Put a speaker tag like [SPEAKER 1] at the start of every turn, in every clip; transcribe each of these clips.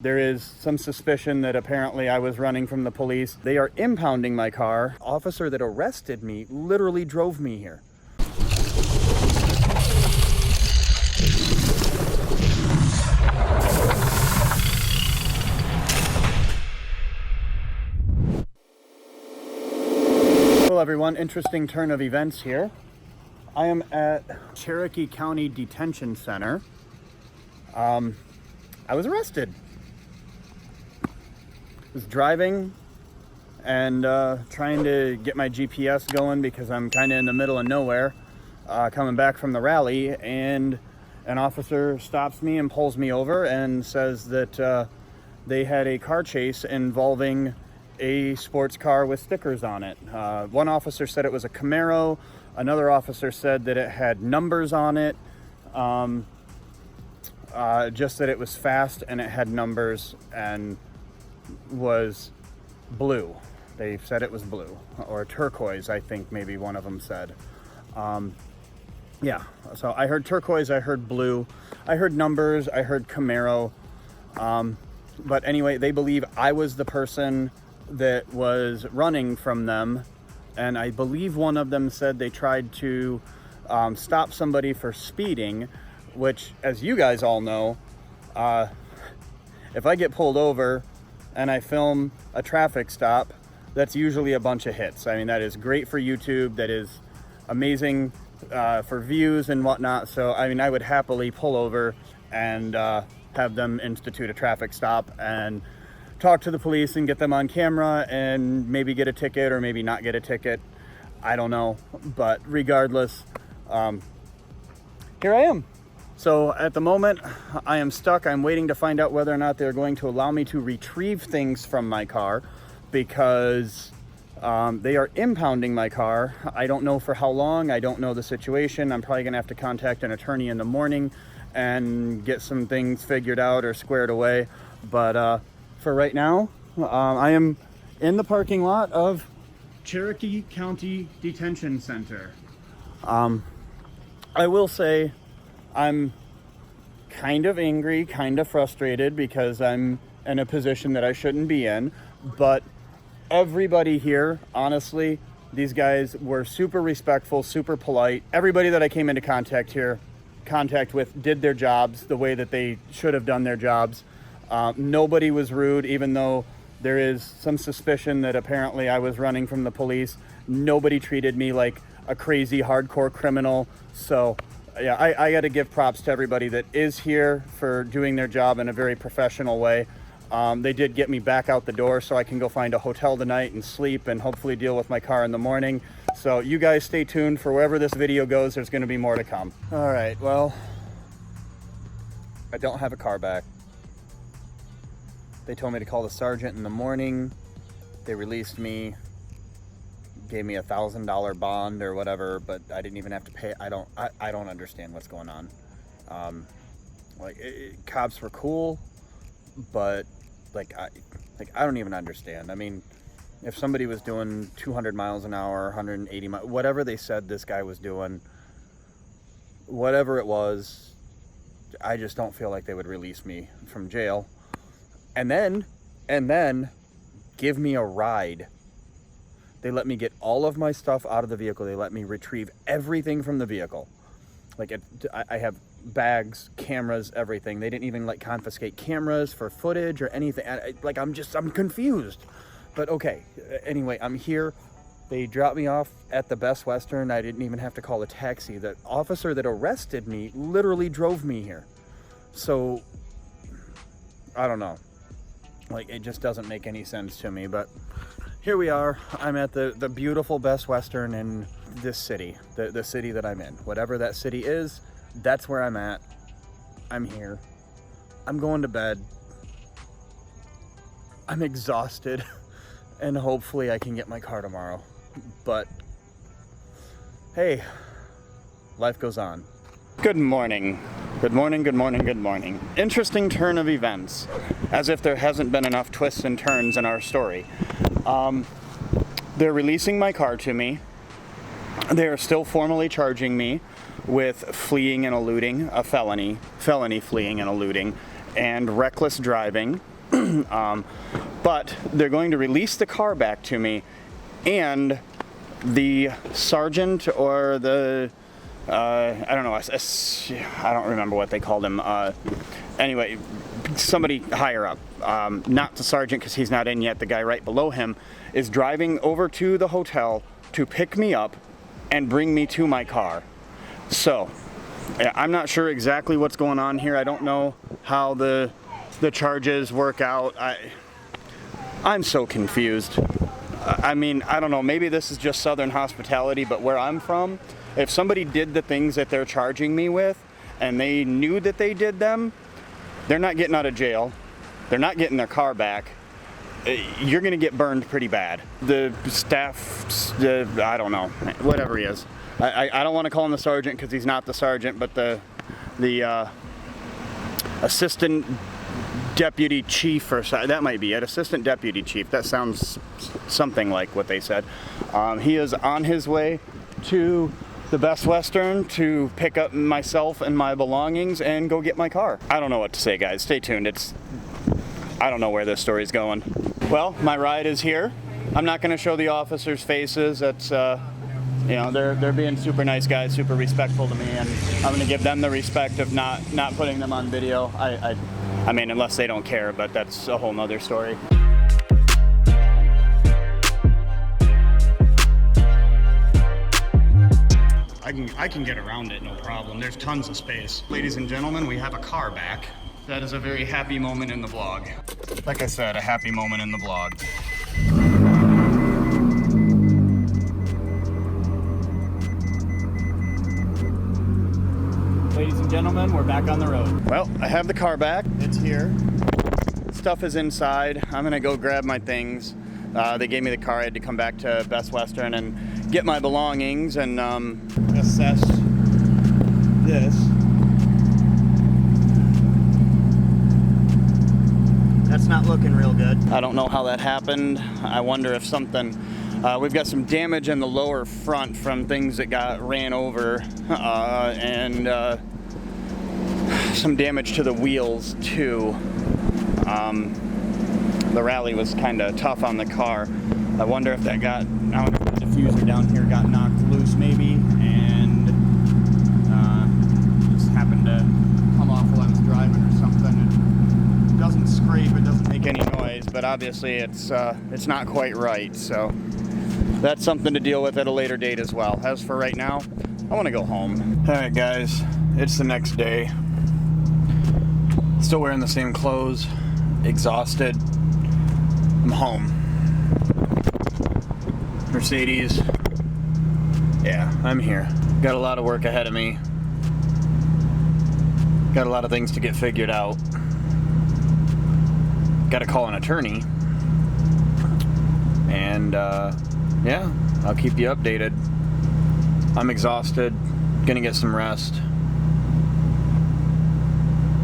[SPEAKER 1] There is some suspicion that apparently I was running from the police. They are impounding my car. The officer that arrested me literally drove me here. Hello everyone, interesting turn of events here. I am at Cherokee County Detention Center. I was arrested. Was driving and trying to get my GPS going because I'm kind of in the middle of nowhere, coming back from the rally, and an officer stops me and pulls me over and says that they had a car chase involving a sports car with stickers on it. One officer said it was a Camaro. Another officer said that it had numbers on it. Just that it was fast and it had numbers and was blue. They said it was blue or turquoise, I think maybe one of them said. Yeah, so I heard turquoise, I heard blue, I heard numbers, I heard Camaro. But anyway, they believe I was the person that was running from them. And I believe one of them said they tried to stop somebody for speeding, which, as you guys all know, if I get pulled over and I film a traffic stop, that's usually a bunch of hits. I mean, that is great for YouTube. That is amazing for views and whatnot. So, I mean, I would happily pull over and have them institute a traffic stop and talk to the police and get them on camera and maybe get a ticket or maybe not get a ticket. I don't know. But regardless, here I am. So at the moment, I am stuck. I'm waiting to find out whether or not they're going to allow me to retrieve things from my car because they are impounding my car. I don't know for how long. I don't know the situation. I'm probably going to have to contact an attorney in the morning and get some things figured out or squared away. But for right now, I am in the parking lot of Cherokee County Detention Center. I will say I'm kind of angry, kind of frustrated because I'm in a position that I shouldn't be in, but everybody here, honestly, these guys were super respectful, super polite. Everybody that I came into contact with did their jobs the way that they should have done their jobs. Nobody was rude, even though there is some suspicion that apparently I was running from the police. Nobody treated me like a crazy hardcore criminal. So yeah, I got to give props to everybody that is here for doing their job in a very professional way. They did get me back out the door so I can go find a hotel tonight and sleep and hopefully deal with my car in the morning. So you guys stay tuned for wherever this video goes. There's going to be more to come. All right, well, I don't have a car back. They told me to call the sergeant in the morning. They released me, gave me $1,000 bond or whatever, but I didn't even have to pay. I don't understand what's going on. Cops were cool, but I don't even understand. I mean, if somebody was doing 200 miles an hour, 180 miles, whatever they said this guy was doing, whatever it was, I just don't feel like they would release me from jail. And then give me a ride. They let me get all of my stuff out of the vehicle. They let me retrieve everything from the vehicle. I have bags, cameras, everything. They didn't even confiscate cameras for footage or anything. I'm confused. But okay, anyway, I'm here. They dropped me off at the Best Western. I didn't even have to call a taxi. The officer that arrested me literally drove me here. So, I don't know. It just doesn't make any sense to me, but here we are. I'm at the beautiful Best Western in this city, the city that I'm in. Whatever that city is, that's where I'm at. I'm here. I'm going to bed. I'm exhausted, and hopefully I can get my car tomorrow. But hey, life goes on. Good morning. Good morning, good morning, good morning. Interesting turn of events, as if there hasn't been enough twists and turns in our story. They're releasing my car to me. They are still formally charging me with fleeing and eluding, a felony fleeing and eluding, and reckless driving. But they're going to release the car back to me, and the sergeant or the I don't know, I don't remember what they called him. Anyway, somebody higher up, not the sergeant because he's not in yet, the guy right below him is driving over to the hotel to pick me up and bring me to my car. So I'm not sure exactly what's going on here. I don't know how the charges work out. I'm so confused. I mean, I don't know, maybe this is just Southern hospitality, but where I'm from, if somebody did the things that they're charging me with and they knew that they did them, they're not getting out of jail. They're not getting their car back. You're gonna get burned pretty bad. The staff, I don't know, whatever he is. I don't want to call him the sergeant because he's not the sergeant, but the assistant deputy chief, or that might be it, assistant deputy chief. That sounds something like what they said. He is on his way to the Best Western to pick up myself and my belongings and go get my car. I don't know what to say, guys. Stay tuned. I don't know where this story's going. Well, my ride is here. I'm not going to show the officers' faces. It's you know, they're being super nice guys, super respectful to me, and I'm going to give them the respect of not putting them on video. I mean, unless they don't care, but that's a whole nother story. I can get around it, no problem. There's tons of space. Ladies and gentlemen, we have a car back. That is a very happy moment in the vlog. Like I said, a happy moment in the vlog. Ladies and gentlemen, we're back on the road. Well, I have the car back. It's here. Stuff is inside. I'm gonna go grab my things. They gave me the car. I had to come back to Best Western and get my belongings and assess this. That's not looking real good. I don't know how that happened. I wonder if something... we've got some damage in the lower front from things that got ran over, and some damage to the wheels too. The rally was kind of tough on the car. I wonder if that got, I don't know, the diffuser down here got knocked loose maybe, and just happened to come off while I was driving or something. It doesn't scrape, it doesn't make any noise, but obviously it's not quite right, so that's something to deal with at a later date as well. As for right now, I want to go home. Alright guys, it's the next day. Still wearing the same clothes, exhausted. I'm home. Mercedes. Yeah, I'm here. Got a lot of work ahead of me. Got a lot of things to get figured out. Got to call an attorney. And yeah, I'll keep you updated. I'm exhausted. Gonna get some rest.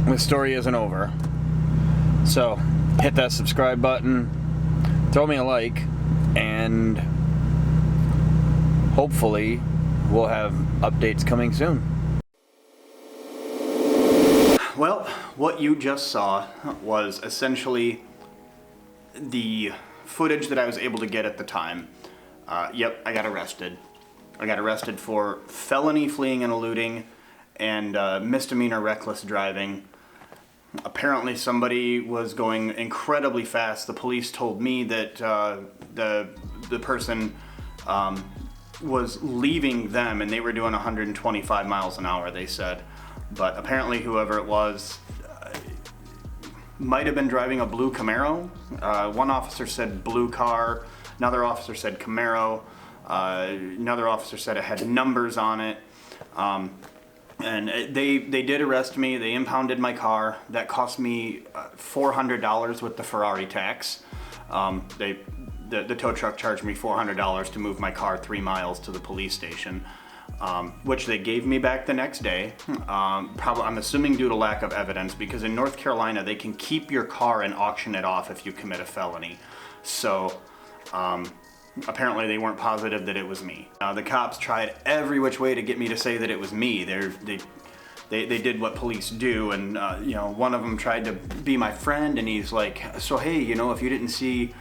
[SPEAKER 1] The story isn't over. So, hit that subscribe button, throw me a like, and hopefully we'll have updates coming soon. Well, what you just saw was essentially the footage that I was able to get at the time. Yep, I got arrested. I got arrested for felony fleeing and eluding and misdemeanor reckless driving. Apparently somebody was going incredibly fast. The police told me that the person was leaving them and they were doing 125 miles an hour, they said. But apparently whoever it was might have been driving a blue Camaro. One officer said blue car, another officer said Camaro, another officer said it had numbers on it. And they did arrest me. They impounded my car. That cost me $400 with the Ferrari tax. The tow truck charged me $400 to move my car 3 miles to the police station, which they gave me back the next day. Probably, I'm assuming due to lack of evidence, because in North Carolina they can keep your car and auction it off if you commit a felony. So apparently they weren't they it was me. The cops tried every which way to get me to say that it was me. They they did what police do, and you know, one of them tried to be my friend, and he's like, so hey, you know, if you didn't see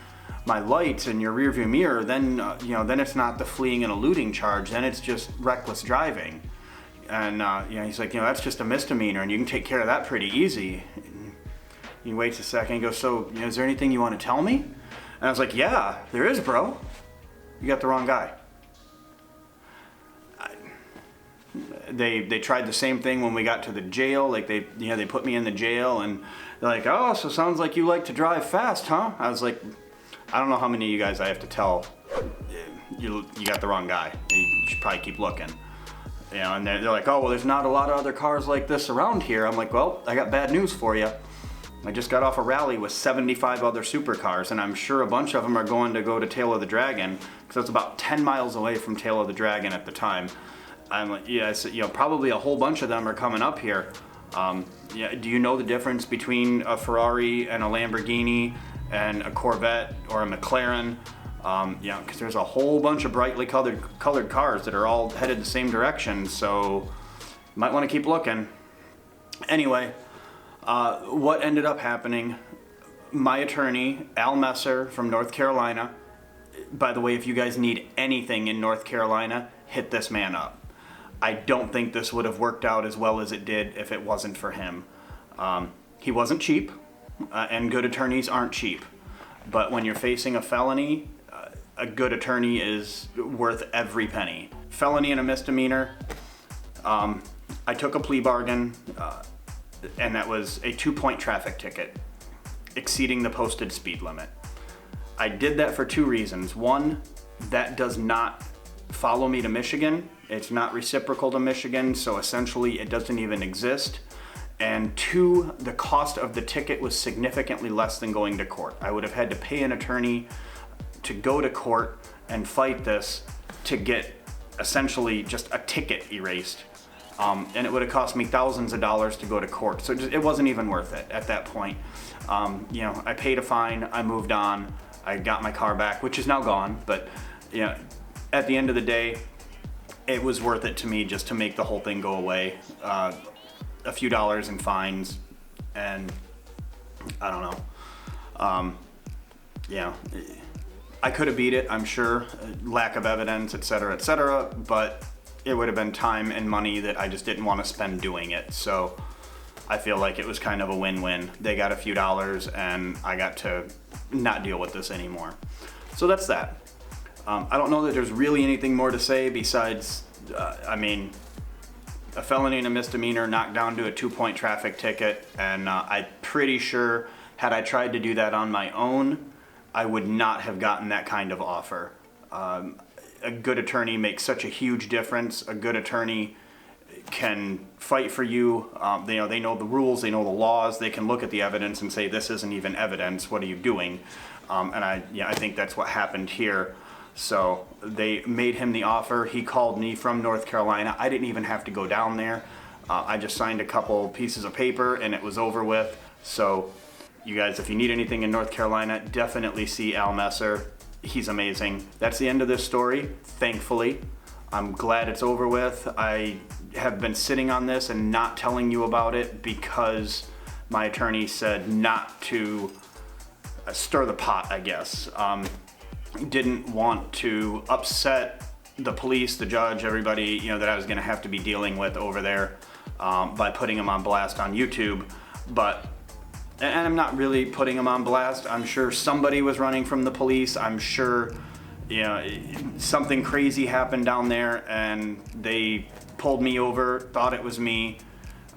[SPEAKER 1] my lights in your rearview mirror, then you know, then it's not the fleeing and eluding charge, then it's just reckless driving. And you know, he's like, you know, that's just a misdemeanor, and you can take care of that pretty easy. And he waits a second, and goes, so you know, is there anything you want to tell me? And I was like, yeah, there is, bro. You got the wrong guy. They tried the same thing when we got to the jail. Like they put me in the jail, and they're like, oh, so sounds like you like to drive fast, huh? I was like, I don't know how many of you guys I have to tell you got the wrong guy. You should probably keep looking. You know, and they're like, oh, well, there's not a lot of other cars like this around here. I'm like, well, I got bad news for you. I just got off a rally with 75 other supercars, and I'm sure a bunch of them are going to go to Tail of the Dragon, because that's about 10 miles away from Tail of the Dragon at the time. I'm like, yeah, so, you know, probably a whole bunch of them are coming up here. Yeah, do you know the difference between a Ferrari and a Lamborghini and a Corvette or a McLaren? Yeah, because there's a whole bunch of brightly colored cars that are all headed the same direction, so you might want to keep looking. Anyway, what ended up happening, my attorney, Al Messer from North Carolina, by the way, if you guys need anything in North Carolina, hit this man up. I don't think this would have worked out as well as it did if it wasn't for him. He wasn't cheap, and good attorneys aren't cheap. But when you're facing a felony, a good attorney is worth every penny. Felony and a misdemeanor, I took a plea bargain, and that was a 2-point traffic ticket, exceeding the posted speed limit. I did that for 2 reasons. One, that does not follow me to Michigan. It's not reciprocal to Michigan, so essentially it doesn't even exist. And 2, the cost of the ticket was significantly less than going to court. I would have had to pay an attorney to go to court and fight this to get essentially just a ticket erased. And it would have cost me thousands of dollars to go to court. So it wasn't even worth it at that point. You know, I paid a fine, I moved on, I got my car back, which is now gone, but you know, at the end of the day, it was worth it to me just to make the whole thing go away. A few dollars in fines, and I don't know. Yeah, I could have beat it, I'm sure. Lack of evidence, etc., but it would have been time and money that I just didn't want to spend doing it. So I feel like it was kind of a win-win. They got a few dollars, and I got to not deal with this anymore. So that's that. I don't know that there's really anything more to say besides, I mean, a felony and a misdemeanor knocked down to a 2-point traffic ticket, and I'm pretty sure had I tried to do that on my own, I would not have gotten that kind of offer. A good attorney makes such a huge difference. A good attorney can fight for you. They know the rules, they know the laws, they can look at the evidence and say, this isn't even evidence, what are you doing? And I think that's what happened here. So they made him the offer. He called me from North Carolina. I didn't even have to go down there. I just signed a couple pieces of paper and it was over with. So you guys, if you need anything in North Carolina, definitely see Al Messer. He's amazing. That's the end of this story, thankfully. I'm glad it's over with. I have been sitting on this and not telling you about it because my attorney said not to stir the pot, I guess. Didn't want to upset the police, the judge, everybody, you know, that I was gonna have to be dealing with over there by putting him on blast on YouTube. And I'm not really putting him on blast. I'm sure somebody was running from the police. I'm sure, you know, something crazy happened down there and they pulled me over, thought it was me.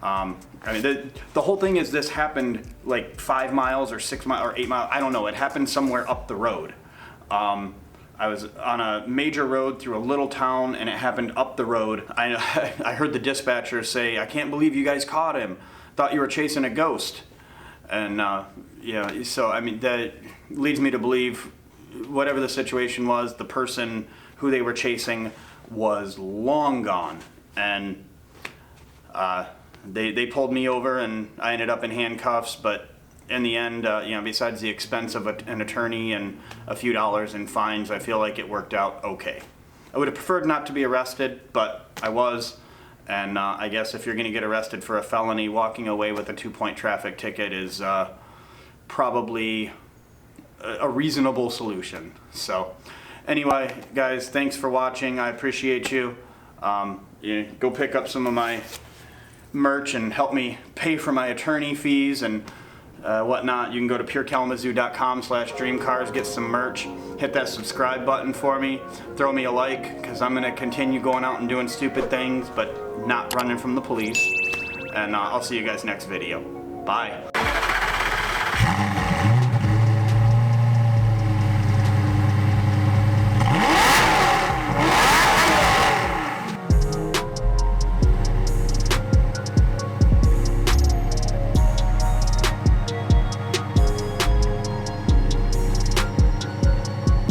[SPEAKER 1] I mean, the whole thing is this happened like 5 miles or 6 miles or 8 miles. I don't know. It happened somewhere up the road. I was on a major road through a little town and it happened up the road. I heard the dispatcher say, I can't believe you guys caught him. Thought you were chasing a ghost. And yeah, so I mean, that leads me to believe whatever the situation was, the person who they were chasing was long gone. And they pulled me over and I ended up in handcuffs, but in the end, you know, besides the expense of an attorney and a few dollars in fines, I feel like it worked out okay. I would have preferred not to be arrested, but I was, And I guess if you're going to get arrested for a felony, walking away with a 2-point traffic ticket is probably a reasonable solution. So anyway, guys, thanks for watching. I appreciate you. Go pick up some of my merch and help me pay for my attorney fees and whatnot. You can go to purekalamazoo.com/dreamcars, get some merch, hit that subscribe button for me, throw me a like, because I'm going to continue going out and doing stupid things, but not running from the police. And I'll see you guys next video. Bye.